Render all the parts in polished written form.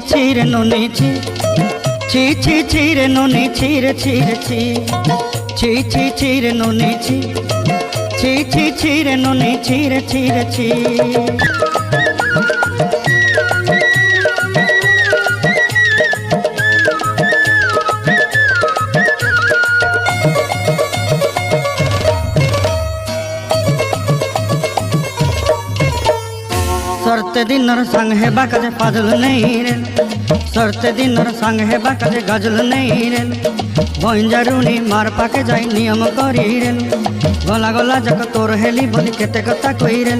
ছি রে নুনি ছি ছি রে নুনি ছি রে ছি রে নুনি ছি রে নুনি ছি রে सरते दिनर संग हेबा काजे पाजल नहीं रे सरते दिनर संग हेबा काजे गजल नहीं रे बंजारुनी मार पाके जाई नियम करी रे गला गला जक तोर हेली बोली केते कथा कई रे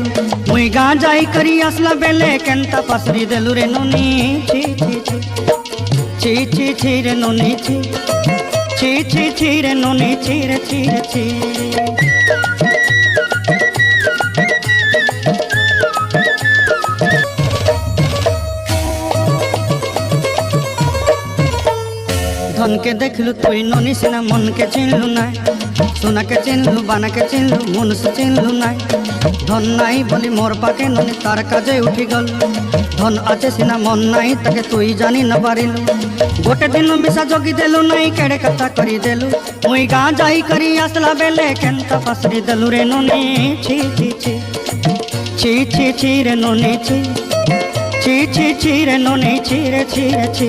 मुई गा जाई करी असला बेले केंता पसरी देलु रे नुनी छी रे नुनी छी रे नुनी छी धन के देखलु तुई ननी सिना मन के चिन्हलु ना सोना के चिन्हलु बाना के चिन्हलु मन से चिन्हलु ना धन नाई बोली मोर पाके ननी तार काजे उठी गल धन आते सिना मन नाई ताके तुई जानी न पारिलु गोटे दिन बिसा जोगी देलु नाई केड़े कथा करी देलु मुई गा जाई करी आसला बेले केंता फसरी देलु रे ननी छी रे ननी छी रे ननी छी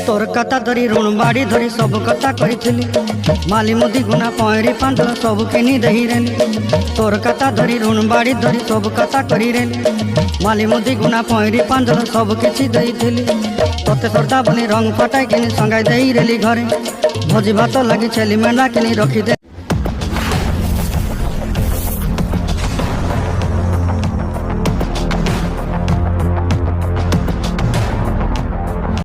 तोर कथा धरी ऋण बाड़ी धरी सब कथा करी माली मुदी गुना पहरी पांडल सब किनी दही रेली तोर कथा धरी ऋण बाड़ी धरी सब कथा करी रेली माली मुदी गुना पहरी पांडल सब किछि दही थी तोते सरदा बनी रंग फटाई किनी संगाई दही रेली घरे भोजी भात लगी छेली मेंढा किनी रखी दे